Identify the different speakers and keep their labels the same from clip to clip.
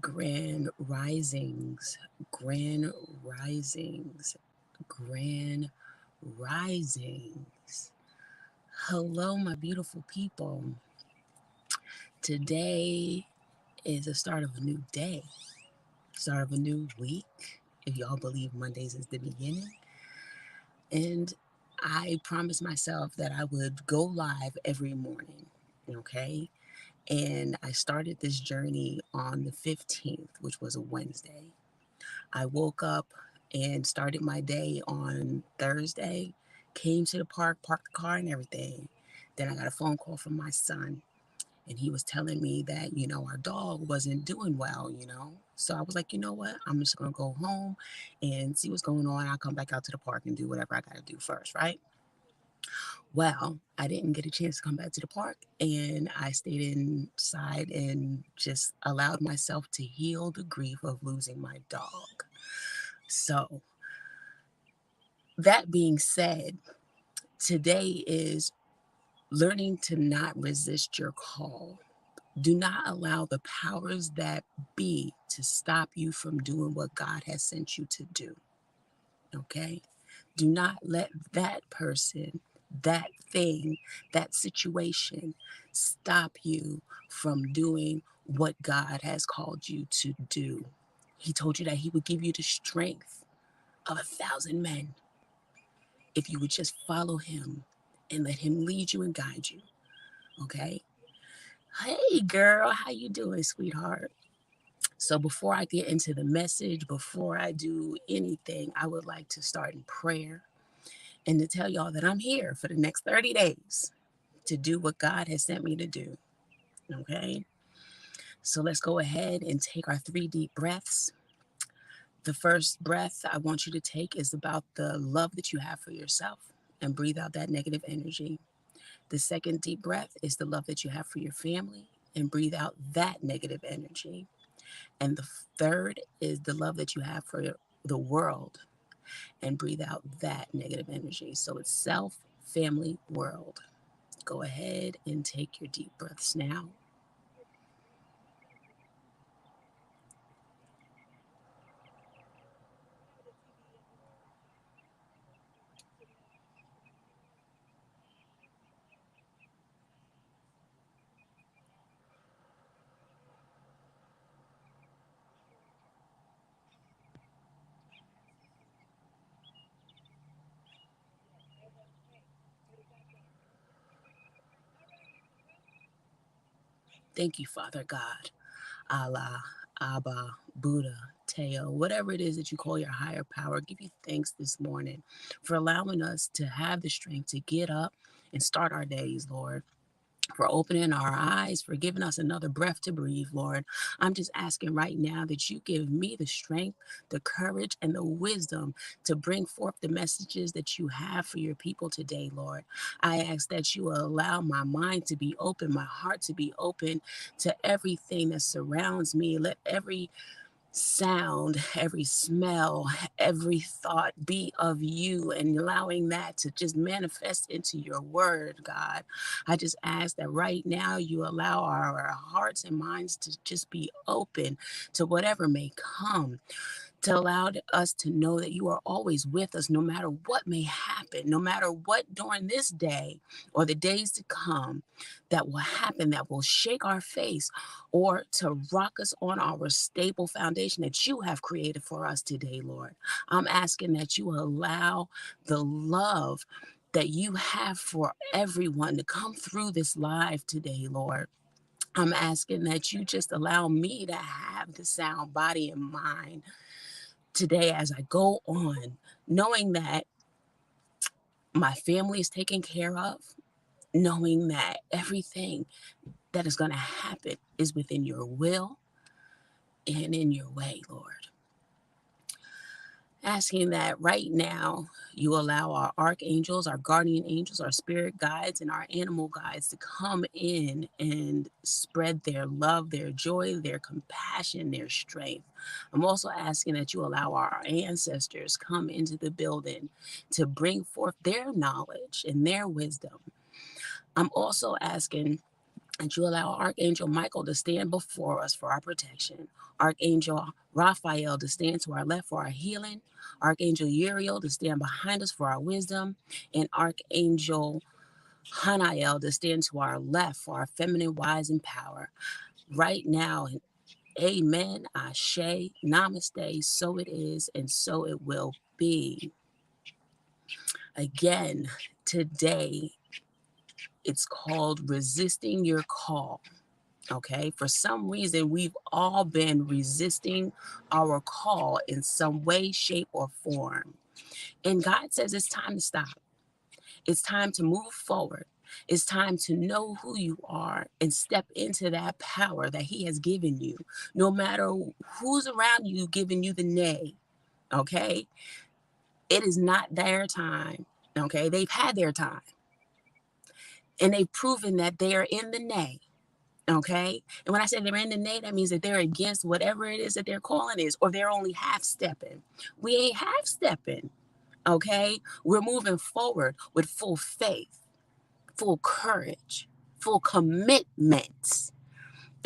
Speaker 1: Grand risings, grand risings, grand risings. Hello, my beautiful people. Today is the start of a new day, start of a new week. If y'all believe Mondays is the beginning. And I promised myself that I would go live every morning. Okay. And I started this journey on the 15th, which was a Wednesday. I woke up and started my day on Thursday, came to the park, parked the car and everything. Then I got a phone call from my son, and he was telling me that, our dog wasn't doing well. So I was like, you know what? I'm just going to go home and see what's going on. I'll come back out to the park and do whatever I got to do first, right? Well, I didn't get a chance to come back to the park, and I stayed inside and just allowed myself to heal the grief of losing my dog. So, that being said, today is learning to not resist your call. Do not allow the powers that be to stop you from doing what God has sent you to do. Okay? Do not let that person, that thing, that situation stop you from doing what God has called you to do. He told you that He would give you the strength of 1,000 men if you would just follow Him and let Him lead you and guide you. Okay? Hey girl, how you doing, sweetheart? So before I get into the message, before I do anything, I would like to start in prayer and to tell y'all that I'm here for the next 30 days to do what God has sent me to do. Okay? So let's go ahead and take our 3 deep breaths. The first breath I want you to take is about the love that you have for yourself and breathe out that negative energy. The second deep breath is the love that you have for your family and breathe out that negative energy. And the third is the love that you have for the world and breathe out that negative energy. So it's self, family, world. Go ahead and take your deep breaths now. Thank you, Father God, Allah, Abba, Buddha, Teo, whatever it is that you call your higher power. Give you thanks this morning for allowing us to have the strength to get up and start our days, Lord. For opening our eyes, for giving us another breath to breathe, Lord. I'm just asking right now that you give me the strength, the courage, and the wisdom to bring forth the messages that you have for your people today, Lord. I ask that you will allow my mind to be open, my heart to be open to everything that surrounds me. Let every sound, every smell, every thought be of you and allowing that to just manifest into your word, God. I just ask that right now you allow our hearts and minds to just be open to whatever may come, to allow us to know that you are always with us no matter what may happen, no matter what during this day or the days to come that will happen, that will shake our face or to rock us on our stable foundation that you have created for us today, Lord. I'm asking that you allow the love that you have for everyone to come through this live today, Lord. I'm asking that you just allow me to have the sound body and mind today as I go on, knowing that my family is taken care of, knowing that everything that is going to happen is within your will and in your way, Lord. Asking that right now you allow our archangels, our guardian angels, our spirit guides, and our animal guides to come in and spread their love, their joy, their compassion, their strength. I'm also asking that you allow our ancestors come into the building to bring forth their knowledge and their wisdom. I'm also asking And you allow Archangel Michael to stand before us for our protection, Archangel Raphael to stand to our left for our healing, Archangel Uriel to stand behind us for our wisdom, and Archangel Hanael to stand to our left for our feminine wise and power. Right now, and amen, ashe, namaste, so it is, and so it will be. Again, today, it's called Resisting Your Call. Okay, for some reason, we've all been resisting our call in some way, shape, or form. And God says it's time to stop. It's time to move forward. It's time to know who you are and step into that power that He has given you, no matter who's around you giving you the nay. Okay, it is not their time. Okay, they've had their time and they've proven that they are in the nay. Okay. And when I say they're in the nay, that means that they're against whatever it is that their calling is, or they're only half stepping. We ain't half stepping. Okay. We're moving forward with full faith, full courage, full commitment.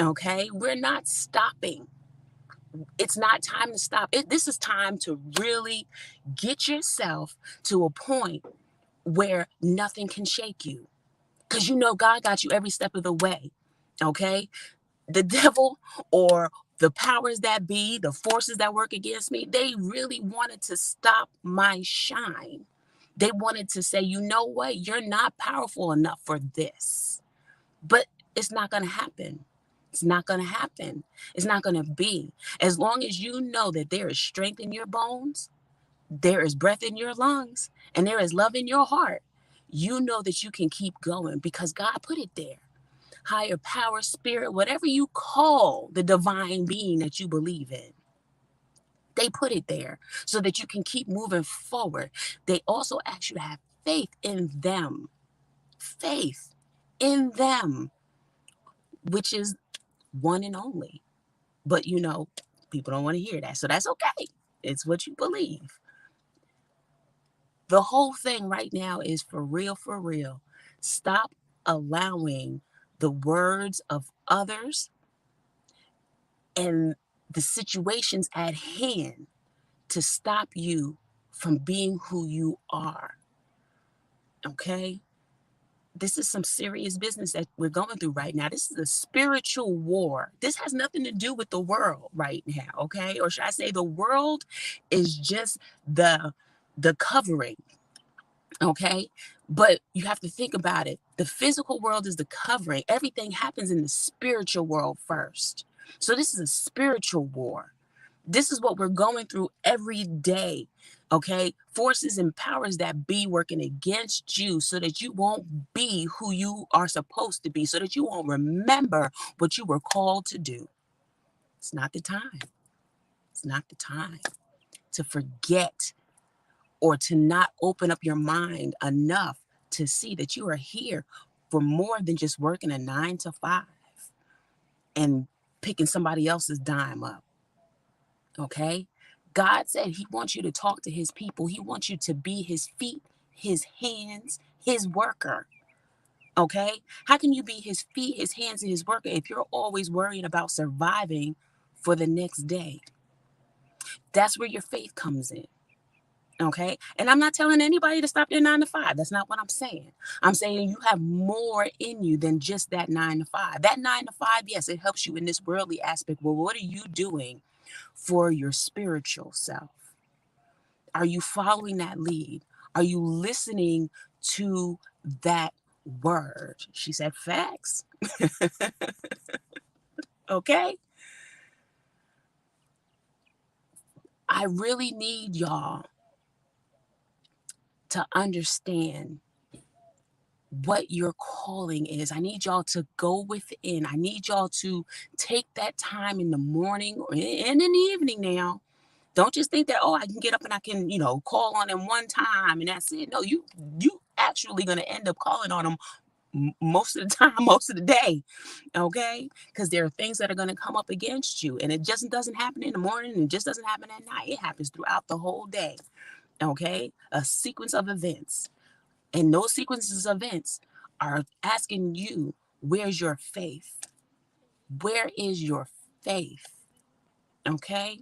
Speaker 1: Okay. We're not stopping. It's not time to stop. This is time to really get yourself to a point where nothing can shake you. Because you know God got you every step of the way. Okay. The devil or the powers that be, the forces that work against me, they really wanted to stop my shine. They wanted to say, you know what, you're not powerful enough for this. But it's not going to happen. It's not going to happen. It's not going to be. As long as you know that there is strength in your bones, there is breath in your lungs, and there is love in your heart, you know that you can keep going because God put it there. Higher power, spirit, whatever you call the divine being that you believe in. They put it there so that you can keep moving forward. They also ask you to have faith in them. Faith in them, which is one and only. But you know, people don't want to hear that. So that's okay. It's what you believe. The whole thing right now is for real, for real. Stop allowing the words of others and the situations at hand to stop you from being who you are. Okay? This is some serious business that we're going through right now. This is a spiritual war. This has nothing to do with the world right now, okay? Or should I say the world is just the covering, okay? But you have to think about it. The physical world is the covering. Everything happens in the spiritual world first. So this is a spiritual war. This is what we're going through every day. Okay. Forces and powers that be working against you so that you won't be who you are supposed to be, so that you won't remember what you were called to do. It's not the time. It's not the time to forget or to not open up your mind enough to see that you are here for more than just working a 9 to 5 and picking somebody else's dime up. Okay? God said He wants you to talk to His people. He wants you to be His feet, His hands, His worker. Okay? How can you be His feet, His hands, and His worker if you're always worrying about surviving for the next day? That's where your faith comes in. Okay? And I'm not telling anybody to stop their 9 to 5. That's not what I'm saying. I'm saying you have more in you than just that 9 to 5. That 9 to 5, yes, it helps you in this worldly aspect. Well, what are you doing for your spiritual self? Are you following that lead? Are you listening to that word? She said, facts. Okay. I really need y'all to understand what your calling is. I need y'all to go within. I need y'all to take that time in the morning or in the evening now. Don't just think that, oh, I can get up and I can, call on them one time and that's it. No, you actually going to end up calling on them most of the time, most of the day. Okay. Because there are things that are going to come up against you. And it just doesn't happen in the morning. And it just doesn't happen at night. It happens throughout the whole day. Okay. A sequence of events. And those sequences of events are asking you Where's your faith? Where is your faith? Okay?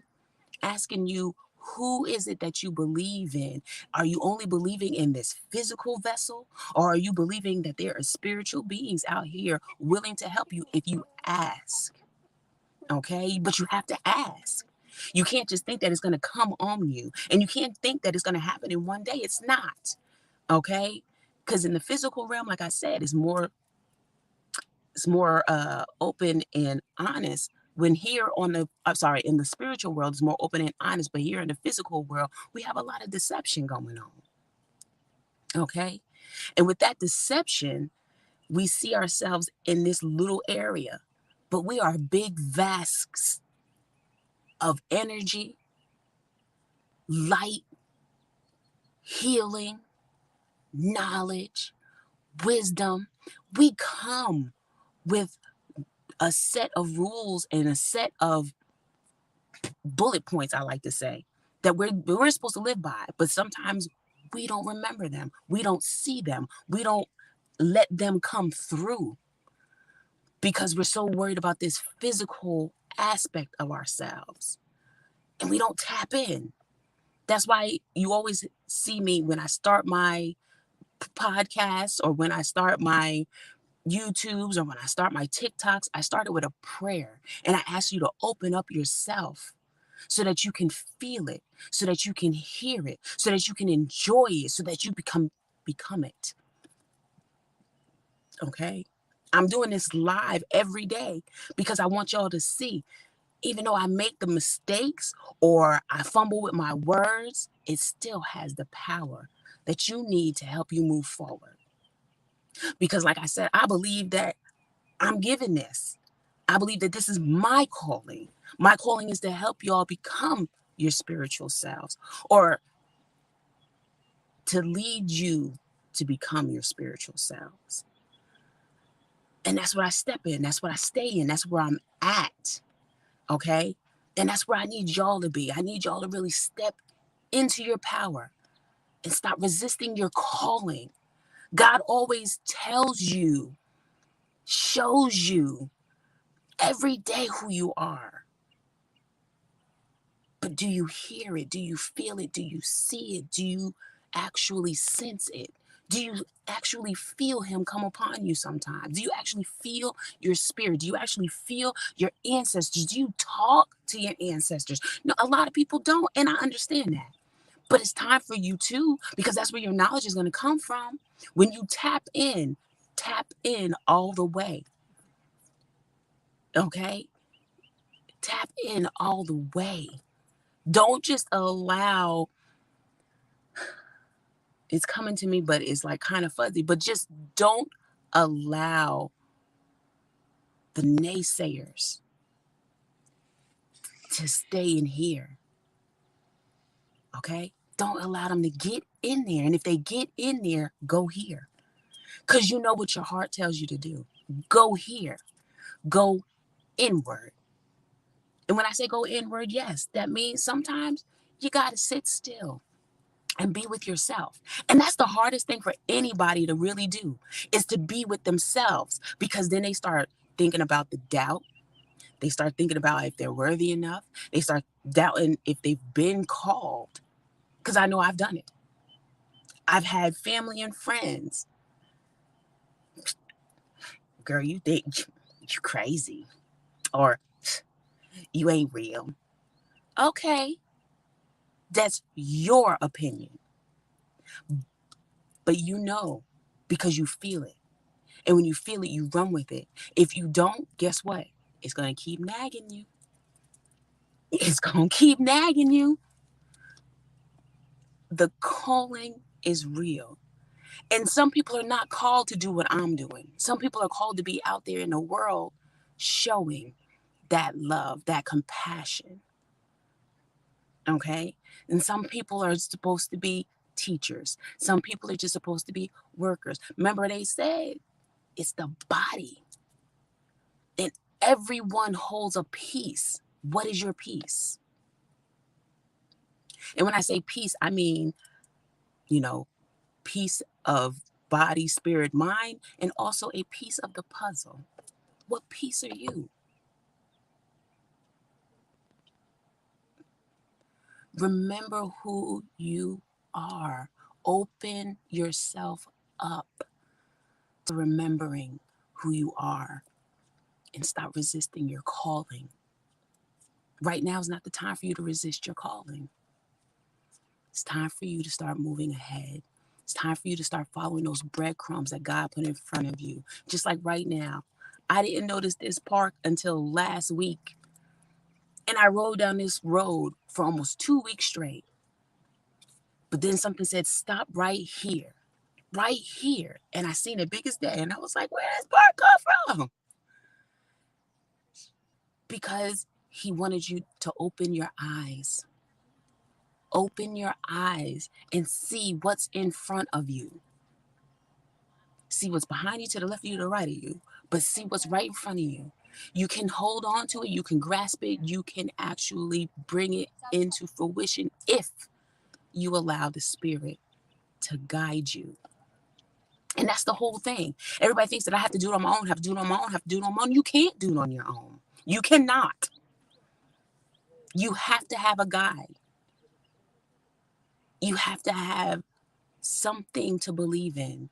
Speaker 1: Asking you, who is it that you believe in? Are you only believing in this physical vessel? Or are you believing that there are spiritual beings out here willing to help you if you ask? Okay? But you have to ask. You can't just think that it's going to come on you. And you can't think that it's going to happen in one day. It's not. Okay? Because in the physical realm, like I said, it's more open and honest. When here on the I'm sorry, in the spiritual world, it's more open and honest, but here in the physical world, we have a lot of deception going on. Okay? And with that deception, we see ourselves in this little area, but we are big vasts of energy, light, healing, knowledge, wisdom. We come with a set of rules and a set of bullet points, I like to say, that we're supposed to live by, but sometimes we don't remember them. We don't see them. We don't let them come through because we're so worried about this physical aspect of ourselves and we don't tap in. That's why you always see me when I start my podcasts or when I start my YouTubes or when I start my TikToks, I started with a prayer and I ask you to open up yourself so that you can feel it, so that you can hear it, so that you can enjoy it, so that you become it. Okay? I'm doing this live every day because I want y'all to see, even though I make the mistakes or I fumble with my words, it still has the power that you need to help you move forward. Because, like I said, I believe that I'm given this. I believe that this is my calling. My calling is to help y'all become your spiritual selves or to lead you to become your spiritual selves. And that's what I step in. That's what I stay in. That's where I'm at. Okay. And that's where I need y'all to be. I need y'all to really step into your power and stop resisting your calling. God always tells you, shows you every day who you are. But do you hear it? Do you feel it? Do you see it? Do you actually sense it? Do you actually feel him come upon you sometimes? Do you actually feel your spirit? Do you actually feel your ancestors? Do you talk to your ancestors? No, a lot of people don't, and I understand that. But it's time for you to, because that's where your knowledge is going to come from. When you tap in all the way. Okay? Tap in all the way. Don't just allow, it's coming to me, but it's like kind of fuzzy, but just don't allow the naysayers to stay in here. Okay? Don't allow them to get in there. And if they get in there, go here. Because you know what your heart tells you to do. Go here. Go inward. And when I say go inward, yes, that means sometimes you got to sit still and be with yourself. And that's the hardest thing for anybody to really do is to be with themselves because then they start thinking about the doubt. They start thinking about if they're worthy enough. They start doubting if they've been called because I know I've done it. I've had family and friends. Girl, you think you crazy or you ain't real. Okay, that's your opinion. But you know because you feel it. And when you feel it, you run with it. If you don't, guess what? It's going to keep nagging you. It's going to keep nagging you. The calling is real. And some people are not called to do what I'm doing. Some people are called to be out there in the world showing that love, that compassion. Okay? And some people are supposed to be teachers. Some people are just supposed to be workers. Remember, they said it's the body. And everyone holds a piece. What is your piece? And when I say peace, I mean, you know, peace of body, spirit, mind, and also a piece of the puzzle. What piece are you? Remember who you are. Open yourself up to remembering who you are and stop resisting your calling. Right now is not the time for you to resist your calling. It's time for you to start moving ahead. It's time for you to start following those breadcrumbs that God put in front of you. Just like right now, I didn't notice this park until last week. And I rode down this road for almost 2 weeks straight. But then something said, stop right here, right here. And I seen it big as day. And I was like, where does park come from? Because he wanted you to open your eyes. Open your eyes and see what's in front of you. See what's behind you, to the left of you, to the right of you, but see what's right in front of you. You can hold on to it, you can grasp it, you can actually bring it into fruition if you allow the Spirit to guide you. And that's the whole thing. Everybody thinks that I have to do it on my own, have to do it on my own, have to do it on my own. You can't do it on your own. You cannot. You have to have a guide. You have to have something to believe in.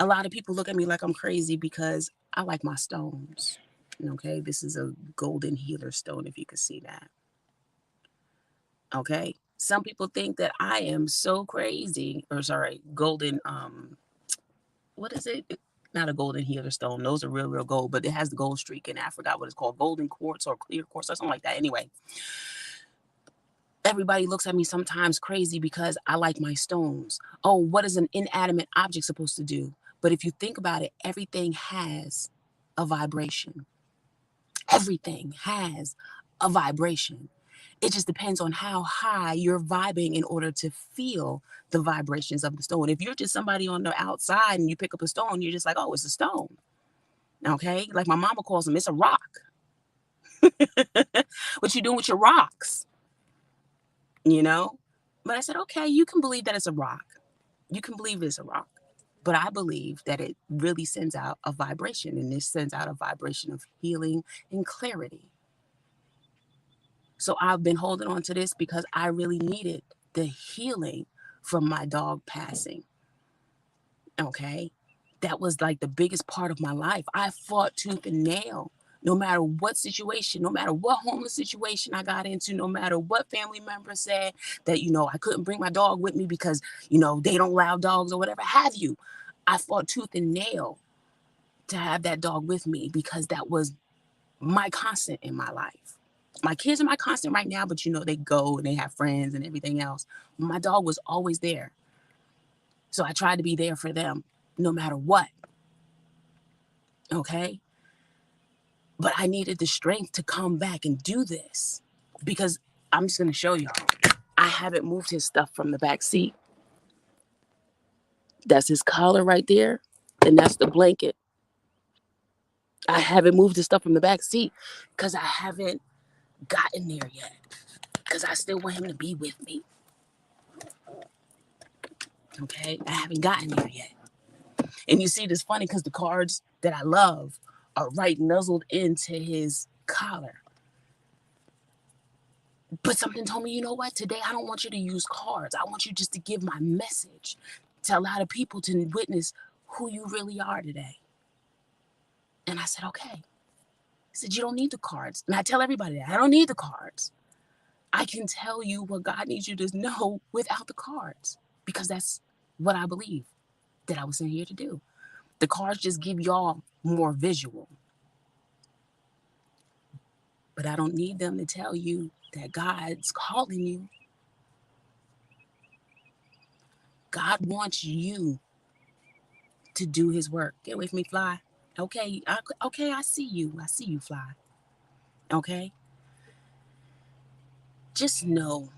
Speaker 1: A lot of people look at me like I'm crazy because I like my stones. Okay, this is a golden healer stone, if you could see that. Okay, some people think that I am so crazy, or sorry, golden, what is it? Not a golden healer stone. Those are real gold, but it has the gold streak in it. I forgot what it's called, golden quartz or clear quartz or something like that. Anyway, everybody looks at me sometimes crazy because I like my stones. Oh, what is an inanimate object supposed to do? But if you think about it, everything has a vibration. Everything has a vibration. It just depends on how high you're vibing in order to feel the vibrations of the stone. If you're just somebody on the outside and you pick up a stone, you're just like, oh, it's a stone. Okay? Like my mama calls them, it's a rock. What you doing with your rocks? You know? But I said, okay, you can believe that it's a rock. You can believe it's a rock. But I believe that it really sends out a vibration, and this sends out a vibration of healing and clarity. So I've been holding on to this because I really needed the healing from my dog passing. Okay? That was like the biggest part of my life. I fought tooth and nail. No matter what situation, no matter what homeless situation I got into, no matter what family member said that, I couldn't bring my dog with me because, they don't allow dogs or whatever have you. I fought tooth and nail to have that dog with me because that was my constant in my life. My kids are my constant right now, but they go and they have friends and everything else. My dog was always there. So I tried to be there for them no matter what. Okay? But I needed the strength to come back and do this because I'm just going to show y'all. I haven't moved his stuff from the back seat. That's his collar right there. And that's the blanket. I haven't moved his stuff from the back seat because I haven't gotten there yet. Because I still want him to be with me. Okay? I haven't gotten there yet. And you see, this funny because the cards that I love are right nuzzled into his collar. But something told me, you know what? Today, I don't want you to use cards. I want you just to give my message to allow the people to witness who you really are today. And I said, okay. He said, you don't need the cards. And I tell everybody that. I don't need the cards. I can tell you what God needs you to know without the cards because that's what I believe that I was sent here to do. The cards just give y'all more visual. But I don't need them to tell you that God's calling you. God wants you to do his work. Get away from me, fly. Okay, I see you. I see you, fly. Okay? Just know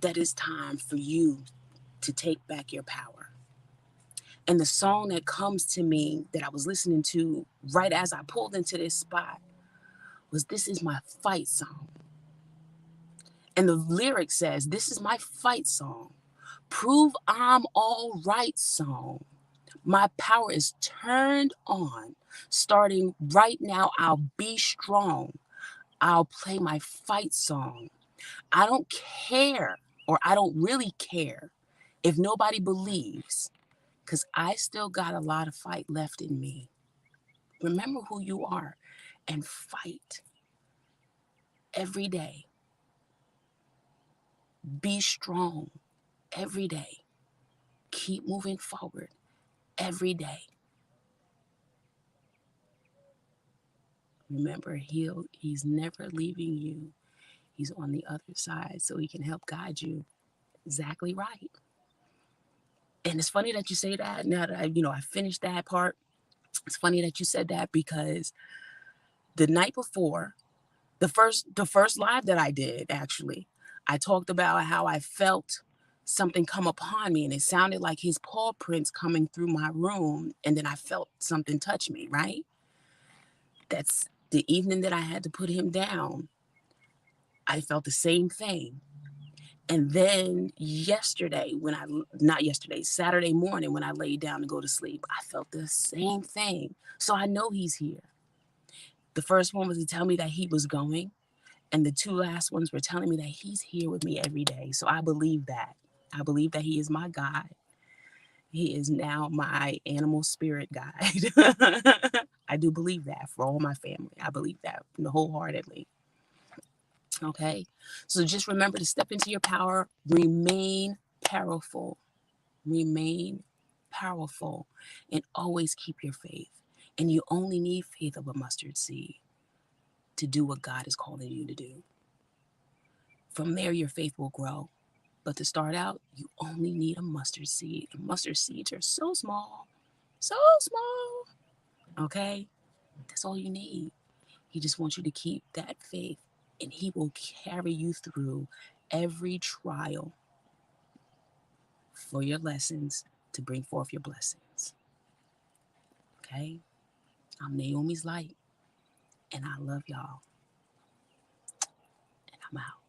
Speaker 1: that it's time for you to take back your power. And the song that comes to me that I was listening to right as I pulled into this spot was This Is My Fight Song. And the lyric says, this is my fight song Prove I'm all right song. My power is turned on. Starting right now, I'll be strong. I'll play my fight song. I don't care, or I don't really care if nobody believes, because I still got a lot of fight left in me. Remember who you are and fight every day. Be strong every day. Keep moving forward every day. Remember, he's never leaving you. He's on the other side so he can help guide you exactly right. And it's funny that you say that. Now that I finished that part, it's funny that you said that because the night before, the first live that I did, actually, I talked about how I felt something come upon me and it sounded like his paw prints coming through my room, and then I felt something touch me, right? That's the evening that I had to put him down. I felt the same thing. And then yesterday, not yesterday, Saturday morning, when I laid down to go to sleep, I felt the same thing. So I know he's here. The first one was to tell me that he was going, and the two last ones were telling me that he's here with me every day. So I believe that. I believe that he is my guide. He is now my animal spirit guide. I do believe that for all my family. I believe that wholeheartedly. Okay. So just remember to step into your power, remain powerful, remain powerful, and always keep your faith. And you only need faith of a mustard seed to do what God is calling you to do. From there, your faith will grow. But to start out, you only need a mustard seed. And mustard seeds are so small, so small. Okay? That's all you need. He just wants you to keep that faith, and he will carry you through every trial for your lessons to bring forth your blessings. Okay? I'm Naomi's Light, and I love y'all. And I'm out.